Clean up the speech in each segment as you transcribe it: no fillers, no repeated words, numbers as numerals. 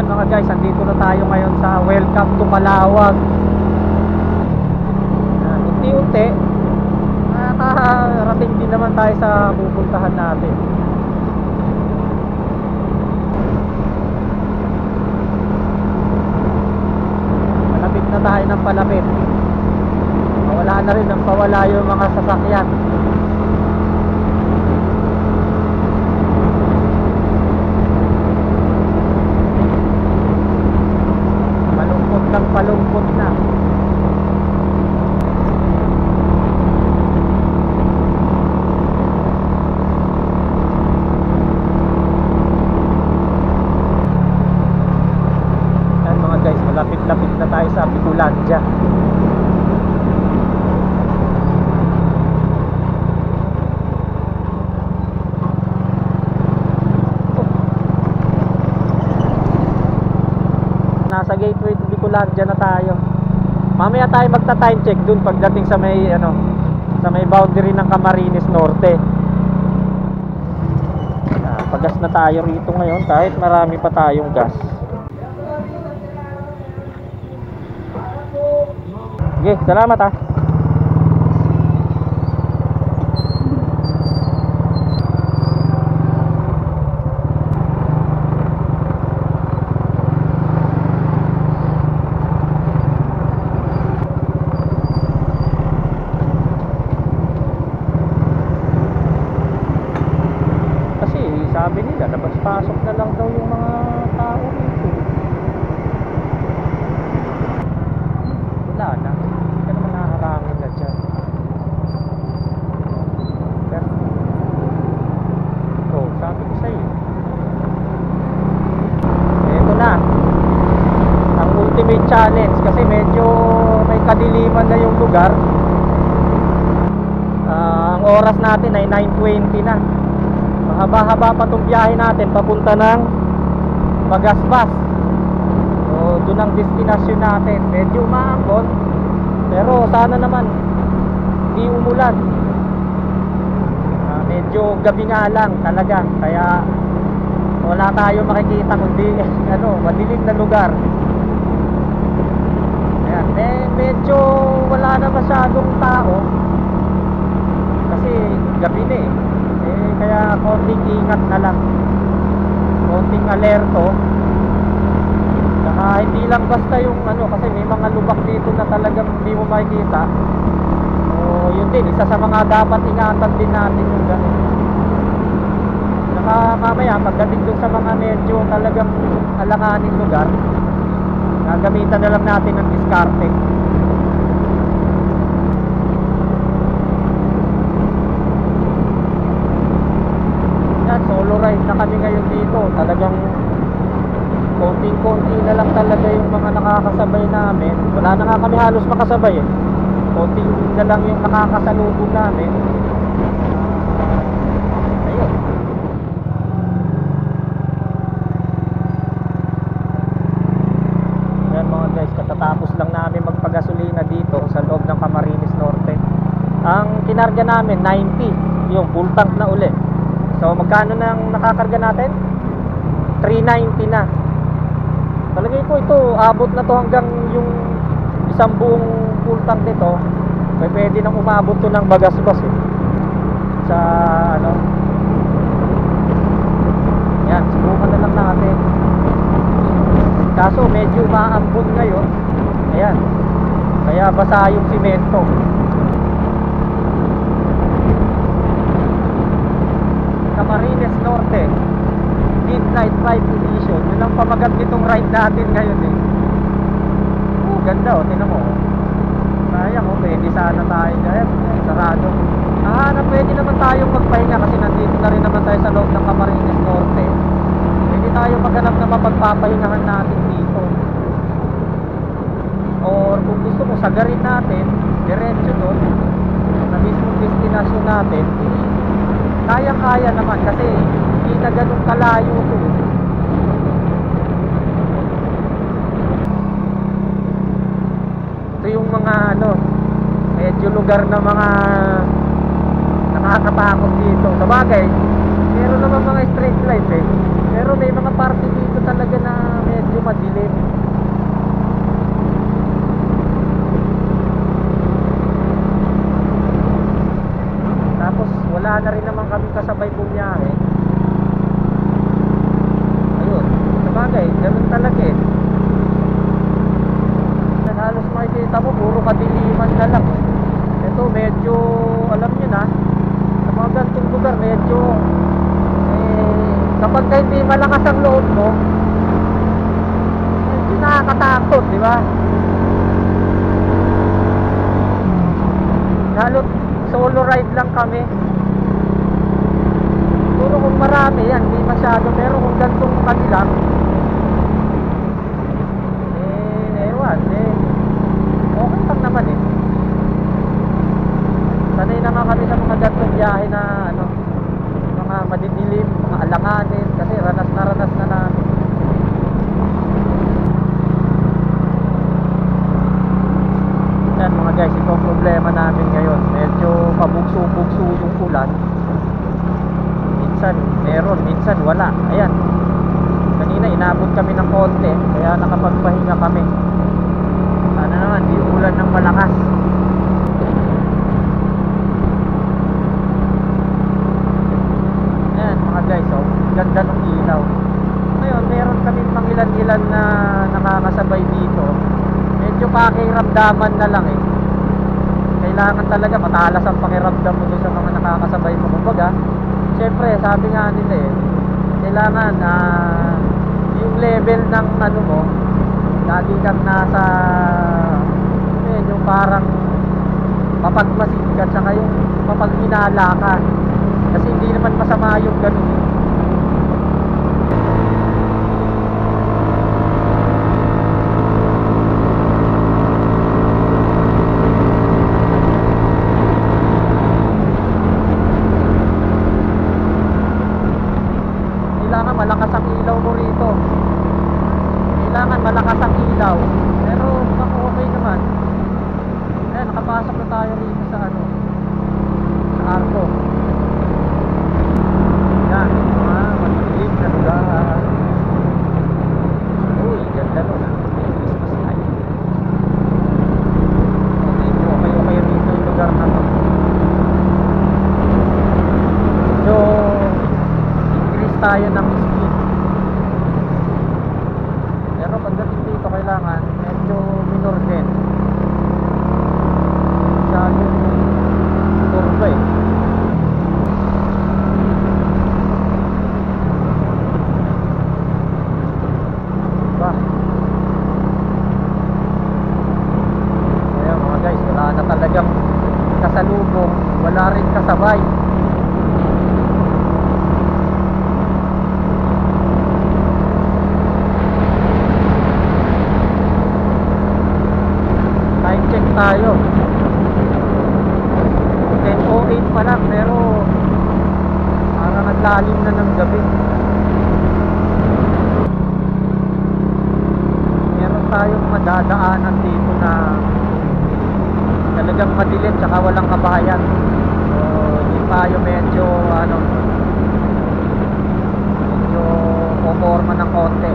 Yan mga guys, andito na tayo ngayon sa Welcome to Calawag. Unti-unti nakarating din naman tayo sa pupuntahan natin. Palapit na tayo ng palapit. Wala na rin ang pawala yung mga sasakyan. Palungkot na. Yan mga guys, malapit-lapit na tayo sa Bicolandia. Nasa gateway to Bicolandia na tayo. Mamaya tayo magta-time check dun pagdating sa may sa may boundary ng Camarines Norte. Pagas na tayo rito ngayon kahit marami pa tayong gas. Sige, salamat ha. Sabi nila, labas-pasok na lang daw yung mga tao dito. Wala na. Hindi ka naman nakakarangin na dyan. Oh, sabi ko sa'yo. Ito na. Ang ultimate challenge. Kasi medyo may kadiliman na yung lugar. Ang oras natin ay 9:20 na. Mahaba-haba pa itong biyahe natin papunta ng Magasbas. So doon ang destinasyon natin. Medyo umaambon, pero sana naman hindi umulan. Medyo gabi nga lang talaga, kaya wala tayo makikita kundi madilim na lugar. Ayan, medyo wala na masyadong tao kasi gabi na kaya konting ingat na lang, konting alerto. Saka hindi lang basta yung kasi may mga lubak dito na talagang hindi mo makikita. So yun din, isa sa mga dapat ingatan din natin yung ganun. Saka mamaya pagdating dun sa mga medyo talagang alanganing lugar, gagamitan na lang natin ng diskarte. Solo ride na kami ngayon dito. Talagang konting-konti na lang talaga yung mga nakakasabay namin. Wala na nga kami halos makasabay konting na lang yung nakakasalubong namin. Ayun. Ayan mga guys, katatapos lang namin magpagasolina dito sa loob ng Camarines Norte. Ang kinarga namin 90, yung full tank na uli. So magkano nang nakakarga natin? 390 na. Palagay ko ito, abot na to hanggang yung isang buong full tank nito. Pwede nang umabot to ng Magasbas sa yan, subukan na lang natin. Kaso medyo maambon ngayon. Ayan, kaya basa yung simento. Camarines Norte Midnight Ride Edition. Yun ang pamagat nitong ride natin ngayon ganda tingnan mo. Sayang pwede sana tayo sarado. Pwede naman tayong magpahinga kasi nandito na rin naman tayo sa loob ng Camarines Norte. Pwede tayo maghanap na mapagpapahingahan natin dito. Or kung gusto mo sagarin natin diretso doon na mismong destinasyon natin, kaya-kaya naman kasi hindi na ganun kalayo to. Ito yung mga medyo lugar na mga nakakatakot dito. Sabagay, meron naman mga street lights pero may mga party dito talaga na medyo madilim. Tapos wala na rin naman kami kasabay bumiyahe. Ayun, sabagay, ganun talaga eh. Halos makikita mo puro kadiliman na lang. Ito medyo, alam nyo na, sa mga gantong lugar medyo kapag hindi malakas ang loob mo, medyo nakakatakot, di ba? Halos solo ride lang kami. Siguro kung marami yan, hindi masyado, pero kung gantong kami lang, ewan, okay lang naman eh. Sanay naman kami sa mga gantong biyahe na ano, mga madidilim, mga alanganin, kasi ranas na namin. Yan mga guys, ito ang problema namin ngayon. Medyo pabugso-bugso yung ulan. Minsan meron, minsan wala. Ayan, kanina inabot kami ng konti, kaya nakapagpahinga kami. Sana naman di ulan ng malakas. Ayan mga guys, oh, ganda ng ilaw. Ngayon meron kami pang ilan-ilan na nakakasabay dito. Medyo pakiramdaman na lang eh. Kailangan talaga matalas ang pakiramdam mo sa mga nakakasabay mo. Kumbaga, syempre sabi nga nila eh, kailangan yung level ng ano mo, lagi kang nasa yung parang mapagmasid ka, tsaka yung mapaghinala ka. Kasi hindi naman masama yung ganun. Kailangan malakas ang ilaw mo rito. Kailangan malakas ang ilaw. Pero baka okay naman. Ayan, nakapasok na tayo rito sa ano, sa Arco. Yan, madilim na lugar. Uy, ganda nun ah. Christmas light. Medyo okay rito yung lugar na to. So increase tayo ng speed. Pero pagdating dito kailangan medyo minor din. Masyado turbo eh. Diba? Kaya mga guys, wala na talagang kasalubong, wala rin kasabay. Time check tayo, 10:08 pa lang, pero parang naglalim na ng gabi. Meron tayong madadaanan dito na talagang madilim tsaka walang kabahayan. So hindi tayo medyo medyo puporma ng konti.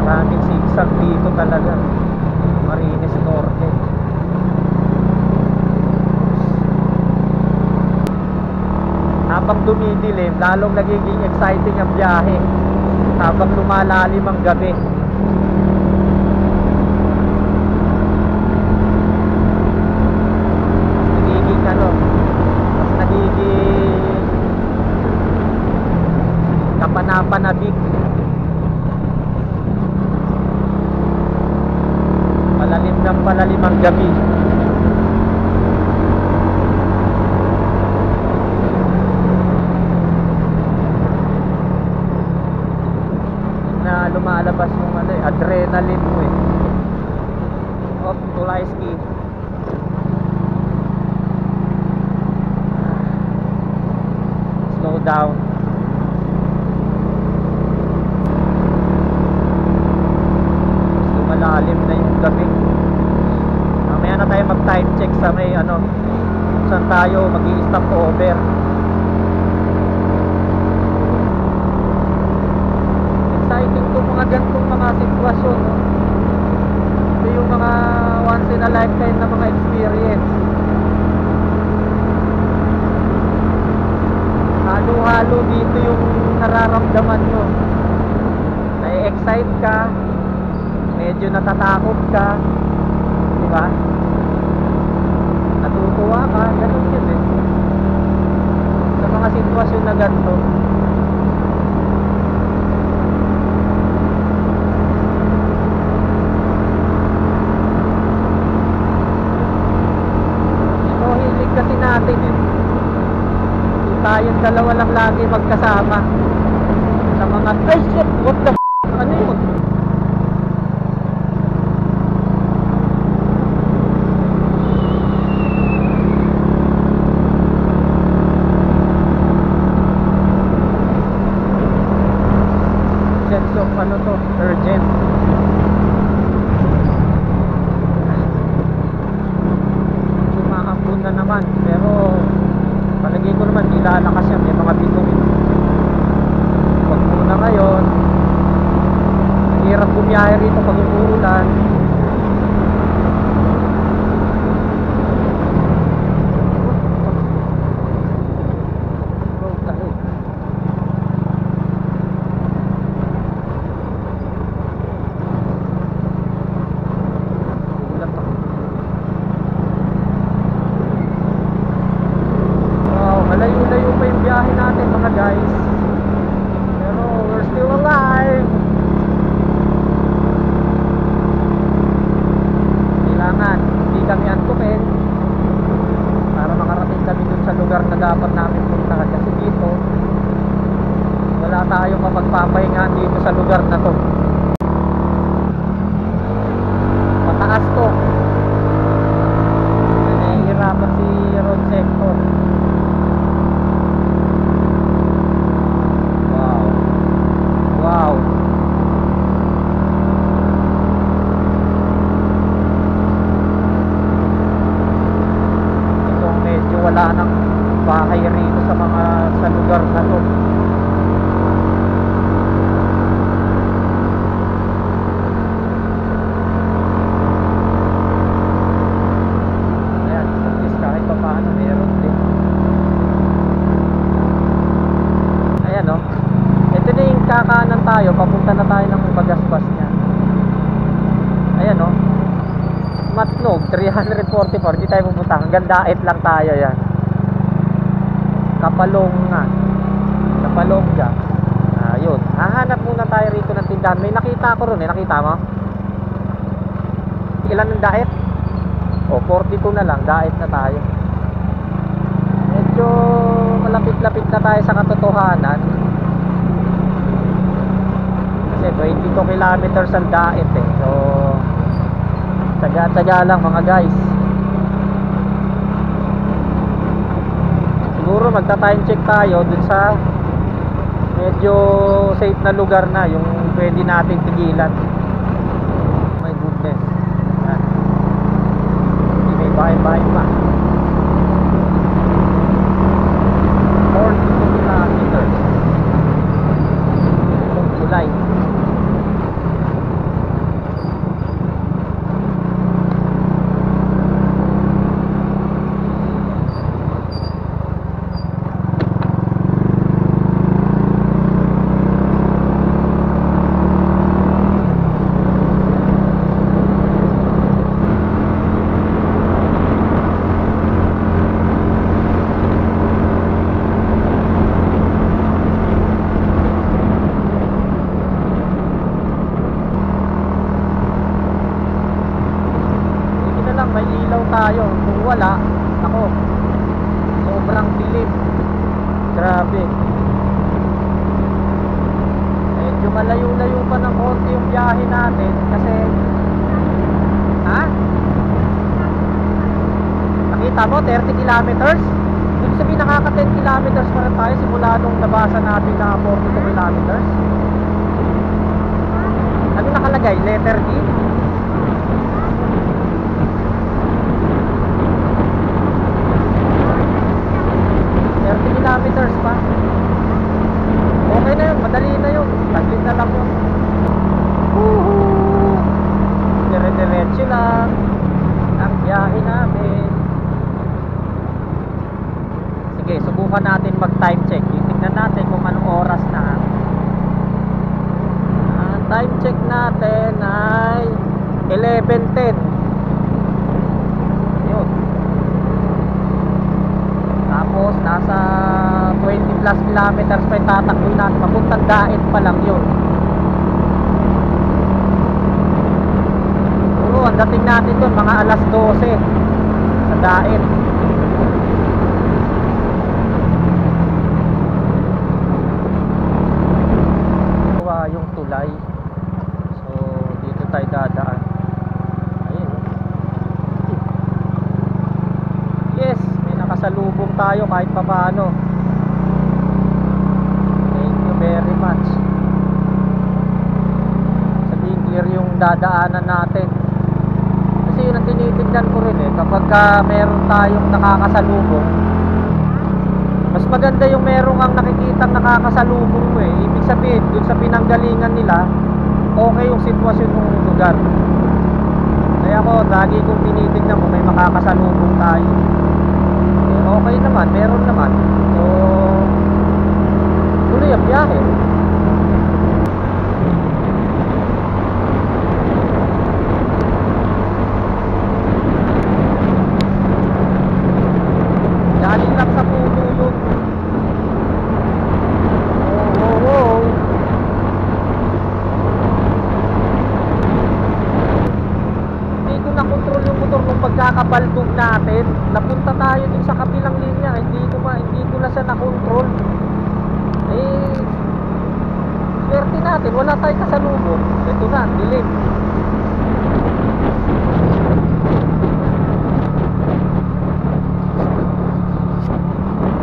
Maraming sigsag dito talaga. Marines Norte. Habang dumidilim, lalong nagiging exciting ang biyahe. Habang lumalalim ang gabi. Nagiging kapanapanabik. Palalim ng palalim ang gabi. ka-ski. Slow down. Mas malalim na yung gabi. Mamaya na tayo mag time check sa may ano, saan tayo mag-i-stop over. Exciting to mga ganitong mga sitwasyon, no? Ito yung mga once in a lifetime na mga experience. Halo-halo dito yung nararamdaman mo. Na-excite ka, medyo natatakot ka, di ba? Natutuwa ka, ganun yun eh. Sa mga sitwasyon na ganito. Ito, hilig kasi natin eh. Tayong dalawa lang lagi magkasama sa mga, ay shit, what the f***, ano yun? Sense of ano to, urgent. Sumaambon na naman, pero palagay ko naman, di lalakas yan, may mga bituin. Huwag muna ngayon. Hirap bumiyahe rito pag umuulan. Road ahead. Ulan pa. Malayo-layo pa yung biyahe natin mga guys, pero we're still alive. Kailangan hindi kami antukin para makarating kami dun sa lugar na dapat namin puntahan, kasi dito wala tayong mapagpapahingahan dito sa lugar na to. Mataas to, nahihirapan si road sector. Wow. Ito medyo wala nang bahay rito sa mga sa lugar na to. Ayan, at least kahit pa paano meron din. Ayan o. Ito na yung kakanan tayo, papunta na tayo ng Bagaspas niya. Ayan o, Matnog 344, di tayo pupunta, hanggang Daet lang tayo. Yan, Kapalongga. Ayun, hahanap muna tayo rito ng tindahan. May nakita ko ron eh, nakita mo? Ilan ng Daet? O, 42 na lang, Daet na tayo. Medyo malapit-lapit na tayo sa katotohanan. Kasi 22 kilometers ang Daet eh. So tsaga-tsaga lang mga guys. Siguro magta-time check tayo dun sa medyo safe na lugar na, yung pwede nating tigilan. My goodness. Yan. Hindi may bahay-bahay pa. 42 kilometers. July. May ilaw tayo, kung wala, ako, sobrang dilim. Grabe. Medyo malayo-layo pa ng konti yung biyahe natin kasi kita mo, 30 kilometers. Ibig sabihin nakaka 10 kilometers pa rin tayo simula nung nabasa natin na 42 kilometers. Ano nakalagay? Letter D? 30 kilometers pa. Okay na yun, madali na yun. Taglit na lang yun. Woohoo! Dire-diretso lang ang biyahe namin. Sige, subukan natin mag-time check. Tingnan natin kung anong oras na. Ang time check natin ay 11:10. Yun. Tapos nasa 20 plus kilometers pa yung tatakbo natin. Papuntang Daet pa lang yun. Puro ang dating natin doon mga alas 12 sa Daet. Yung tulay. So dito tayo dadaan. Ayun. Yes, may nakasalubong tayo kahit pa paano. Thank you very much. Sabihin clear yung dadaanan natin. Kasi yun ang tinitignan ko rin kapag meron tayong nakakasalubong, mas maganda yung merong ang nakikitang nakakasalubong mo Ibig sabihin, dun sa pinanggalingan nila, okay yung sitwasyon ng lugar. Kaya ako, lagi kong tinitignan mo, may makakasalubong tayo. Okay naman, meron naman. So, tuloy ang biyahe. Galing lang sa puno yun. Hindi ko na-control yung motor nung pagkakabaldog natin. Napunta tayo dun sa kabilang linya. Hindi ko na siya na-control. Swerte natin, wala tayong kasalubong. Ito na, dilim.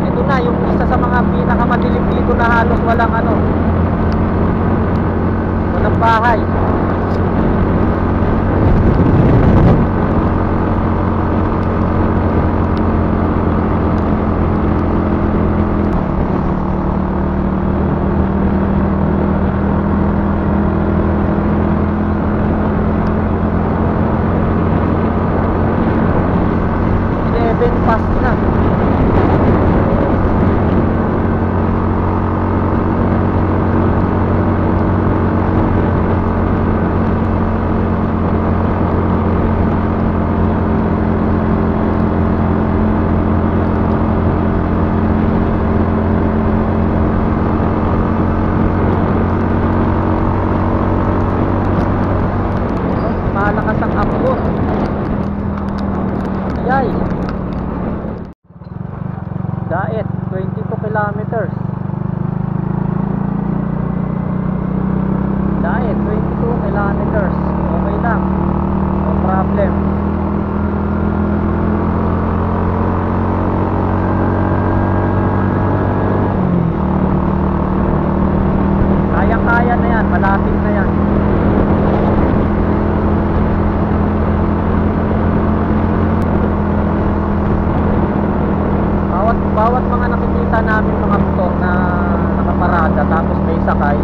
Ito na, yung isa sa mga pinakamadilim dito na halos walang walang bahay. Past na. Malakas ang ambon. Yay! Daet, 22 kilometers. Daet, 22 kilometers. Okay lang. No problem. Kaya-kaya na yan. Malapit na yan. Bawat mga nakikita namin mga motor na nakaparada tapos may sakay,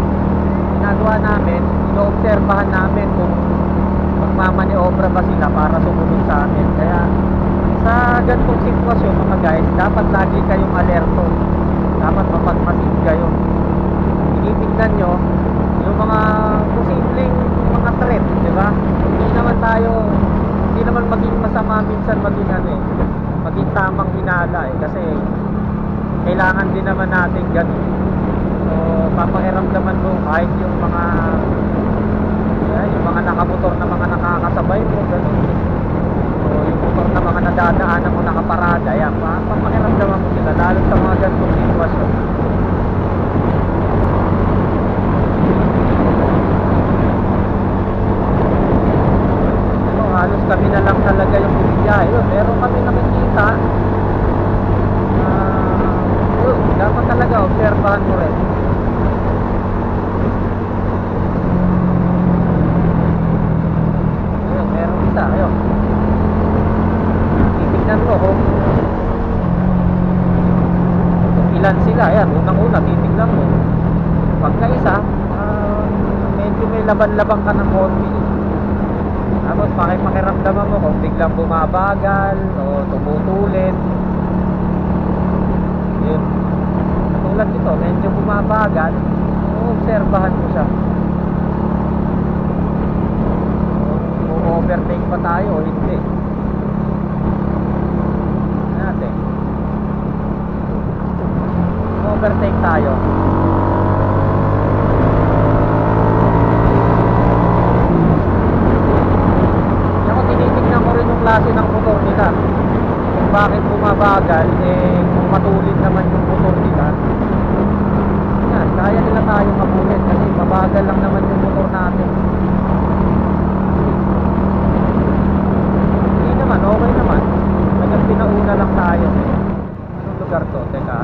ginagawa namin, ino-obserbahan namin kung magmamaniobra ba sila para sumunod sa amin. Kaya sa ganitong sitwasyon mga guys, dapat lagi kayong alerto, dapat mapagmasid kayo. Tinitignan nyo yung mga posibleng mga threat, di ba? Hindi naman maging masama minsan maging maging tamang hinala kasi kailangan din naman natin ganun. So papakiramdaman mo kahit yung mga nakamotor na mga nakakasabay mo ganun. So yung motor na mga nadadaanan mo nakaparada, yan, papakiramdaman mo sila lalo sa mga ganitong sitwasyon. Halos kami na lang talaga yung bumiyay. Meron kami nakikita ano kung ilan sila. Ayan, unang-una titignan mo pagka isa, medyo may laban-laban ka ng konti. Tapos pakiramdaman mo kung biglang bumabagal o tumutulit. Yun, tulad nito, medyo bumabagal, obserbahan mo siya kung overtake pa tayo o hindi. Natin overtake tayo. Ako tinitignan ko rin yung klase ng motor nila, kung bakit bumabagal. Kung matulid naman yung motor nila, yan, kaya nila tayong mabulit kasi mabagal lang naman yung motor natin. Hindi naman, okay naman. Hanggang pinauna lang tayo. Anong lugar to? Teka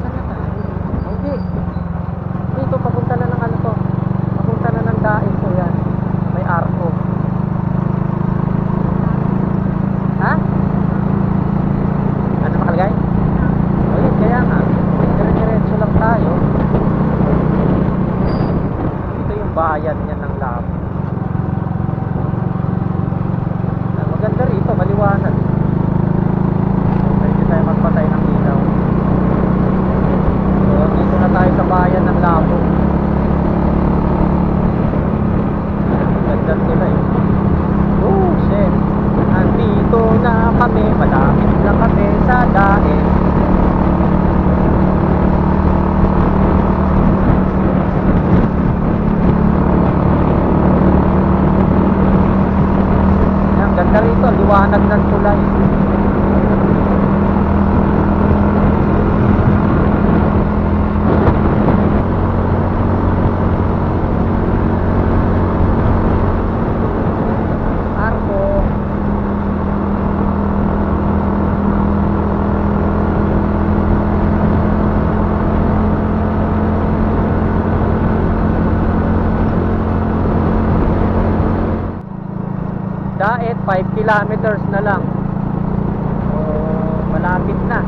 saan na tayo? Hindi, dito papunta na ng ano to, papunta na ng Daet ko. Yan, may arko. Ha? Ano nakalagay? O yun, kaya nga dire-diretso lang tayo. Ito yung bayan niya ng Labo. Maganda rito, maliwanag. Pwede tayo magpatay ng ilaw. So dito na tayo sa bayan ng Labo. Ganda nila eh. Oh shit, nandito na kami, malapit lang kami sa Daet. Yan, ganda rito, liwanag ng tulay. Daet 5 kilometers na lang. So malapit na.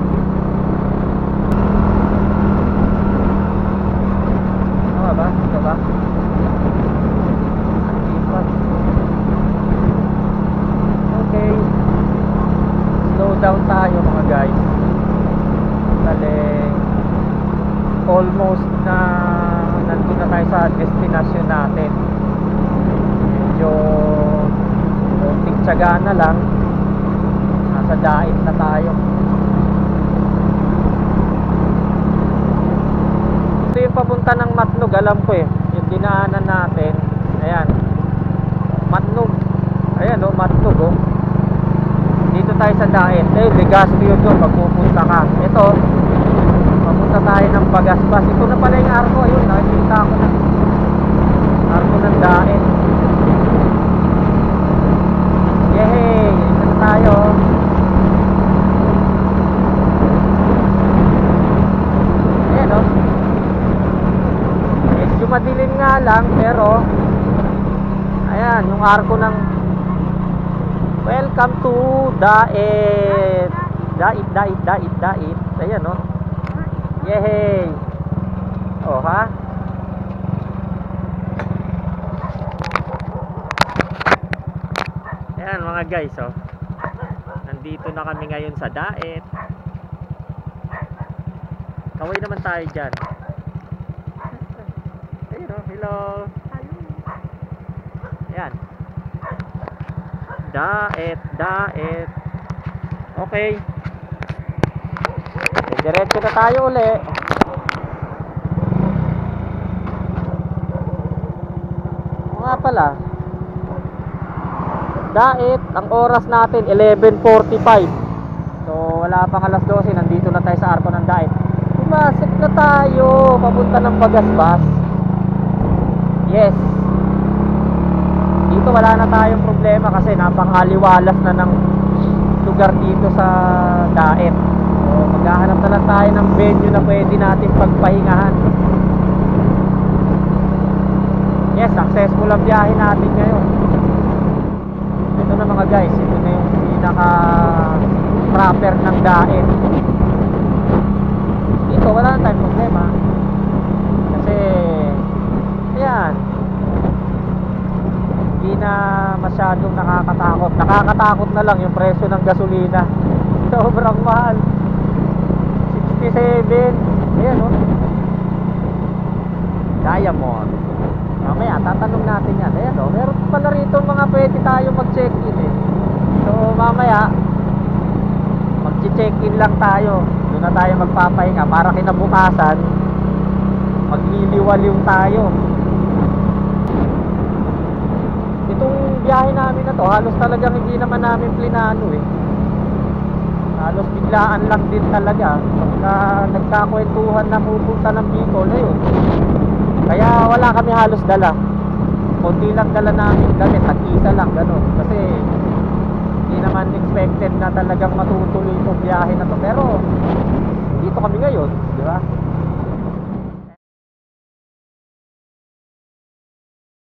Tama ba? Ito ba? Okay, slow down tayo mga guys. Dali, almost na nandun na tayo sa destination natin. Medyo konting tiyaga na lang, nasa Daet na tayo. Ito yung papunta ng Matnog, alam ko eh, yung dinaanan natin. Ayan, Matnog. Ayan o, Matnog o. Dito tayo sa Daet. Legazpi yun doon, pagpupunta ka. Ito, papunta tayo ng Bagasbas. Ito na pala yung arko, ayun, nakikita ko na arko ng Daet. Yehey! Ito na tayo. Ayan o. Medyo madilim nga lang, pero ayan, yung arko ng welcome to Daet. Daet. Ayan o. Yehey! O ha? Ayan mga guys, oh. Nandito na kami ngayon sa Daet. Kaway naman tayo dyan. Ayun oh, hello. Ayan, Daet. Okay, diretso na tayo uli. O nga pala, Daet, ang oras natin 11:45. So wala pang alas 12, nandito na tayo sa arko ng Daet. Pumasok na tayo papunta ng Bagasbas. Yes, dito wala na tayong problema kasi napakaliwalas na ng lugar dito sa Daet. So maghahanap na lang tayo ng venue na pwede natin pagpahingahan. Yes, successful ang biyahe natin ngayon. guys, ito na yung pinaka proper ng daet. Dito wala na tayong problema kasi ayan, hindi na masyadong nakakatakot na lang yung presyo ng gasolina. Sobrang mahal, 67. Ayan o, Diamond. Mamaya tatanong natin yan. Ayan o, meron pala rito mga pwede tayo mag-check-in eh. So mamaya mag-check-in lang tayo, doon na tayo magpapahinga para kinabukasan magliliwaliw tayo. Itong biyahe namin na to halos talagang hindi naman namin plinano eh. Halos biglaan lang din talaga. Pagka nagkakwentuhan na pupunta ng Bicol, ayun. Kaya wala kami halos dala. Konti lang dala namin damit, tag-isa lang, gano'n. Kasi hindi naman expected na talagang matutuloy itong biyahe na to. Pero dito kami ngayon, di ba?